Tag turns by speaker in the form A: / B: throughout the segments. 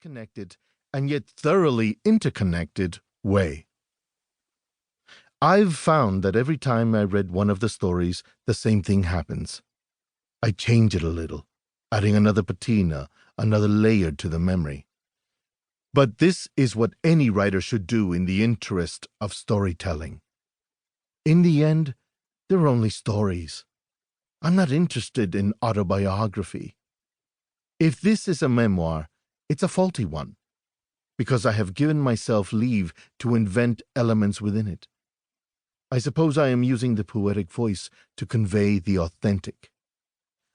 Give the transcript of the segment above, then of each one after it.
A: disconnected and yet thoroughly interconnected way. I've found that every time I read one of the stories, the same thing happens. I change it a little, adding another patina, another layer to the memory. But this is what any writer should do in the interest of storytelling. In the end, they're only stories. I'm not interested in autobiography. If this is a memoir, it's a faulty one, because I have given myself leave to invent elements within it. I suppose I am using the poetic voice to convey the authentic.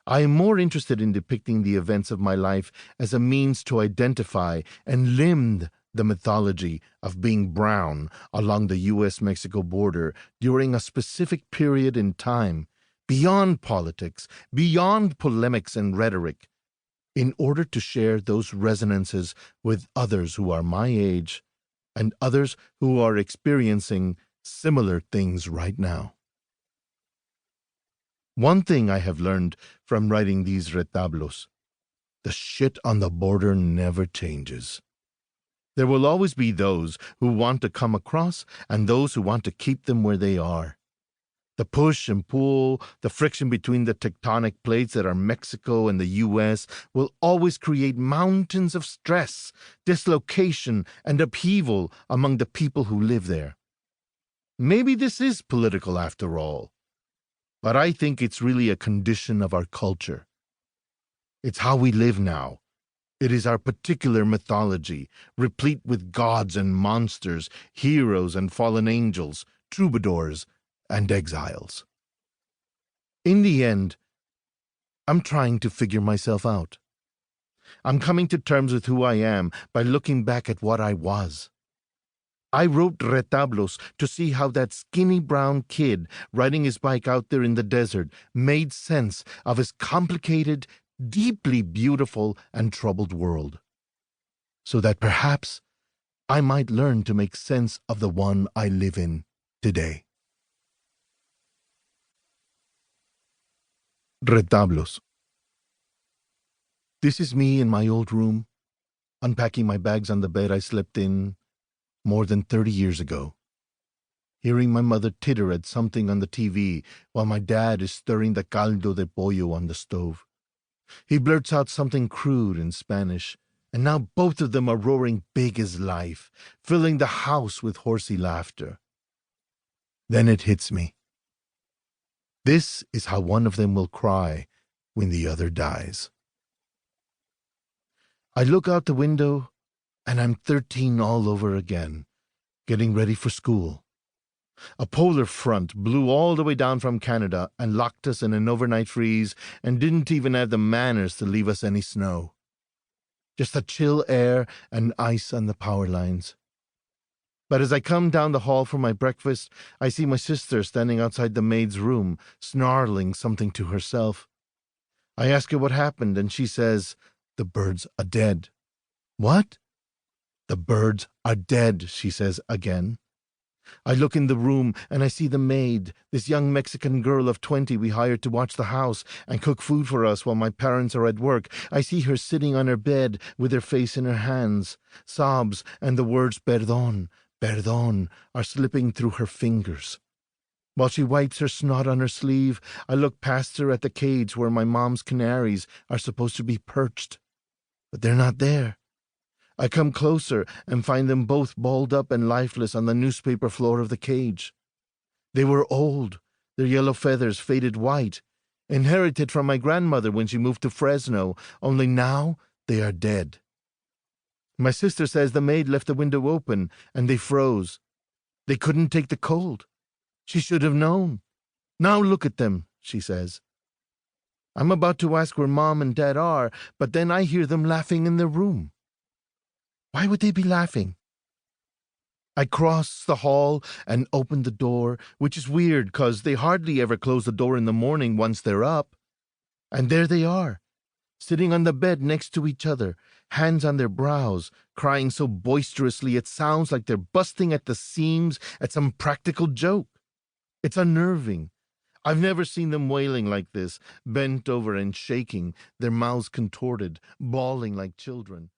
A: I am more interested in depicting the events of my life as a means to identify and limn the mythology of being brown along the U.S.-Mexico border during a specific period in time, beyond politics, beyond polemics and rhetoric, in order to share those resonances with others who are my age and others who are experiencing similar things right now. One thing I have learned from writing these retablos: the shit on the border never changes. There will always be those who want to come across and those who want to keep them where they are. The push and pull, the friction between the tectonic plates that are Mexico and the U.S. will always create mountains of stress, dislocation, and upheaval among the people who live there. Maybe this is political after all, but I think it's really a condition of our culture. It's how we live now. It is our particular mythology, replete with gods and monsters, heroes and fallen angels, troubadours and exiles. In the end, I'm trying to figure myself out. I'm coming to terms with who I am by looking back at what I was. I wrote Retablos to see how that skinny brown kid riding his bike out there in the desert made sense of his complicated, deeply beautiful and troubled world, so that perhaps I might learn to make sense of the one I live in today. Retablos. This is me in my old room, unpacking my bags on the bed I slept in more than 30 years ago, hearing my mother titter at something on the TV while my dad is stirring the caldo de pollo on the stove. He blurts out something crude in Spanish, and now both of them are roaring big as life, filling the house with horsey laughter. Then it hits me. This is how one of them will cry when the other dies. I look out the window, and I'm 13 all over again, getting ready for school. A polar front blew all the way down from Canada and locked us in an overnight freeze and didn't even have the manners to leave us any snow. Just a chill air and ice on the power lines. But as I come down the hall for my breakfast, I see my sister standing outside the maid's room, snarling something to herself. I ask her what happened, and she says, "The birds are dead." What? "The birds are dead," she says again. I look in the room and I see the maid, this young Mexican girl of 20 we hired to watch the house and cook food for us while my parents are at work. I see her sitting on her bed with her face in her hands. Sobs and the words "perdón, perdón" are slipping through her fingers. While she wipes her snot on her sleeve, I look past her at the cage where my mom's canaries are supposed to be perched. But they're not there. I come closer and find them both balled up and lifeless on the newspaper floor of the cage. They were old, their yellow feathers faded white, inherited from my grandmother when she moved to Fresno, only now they are dead. My sister says the maid left the window open and they froze. They couldn't take the cold. She should have known. Now look at them, she says. I'm about to ask where Mom and Dad are, but then I hear them laughing in their room. Why would they be laughing? I cross the hall and open the door, which is weird because they hardly ever close the door in the morning once they're up. And there they are, sitting on the bed next to each other, hands on their brows, crying so boisterously it sounds like they're busting at the seams at some practical joke. It's unnerving. I've never seen them wailing like this, bent over and shaking, their mouths contorted, bawling like children.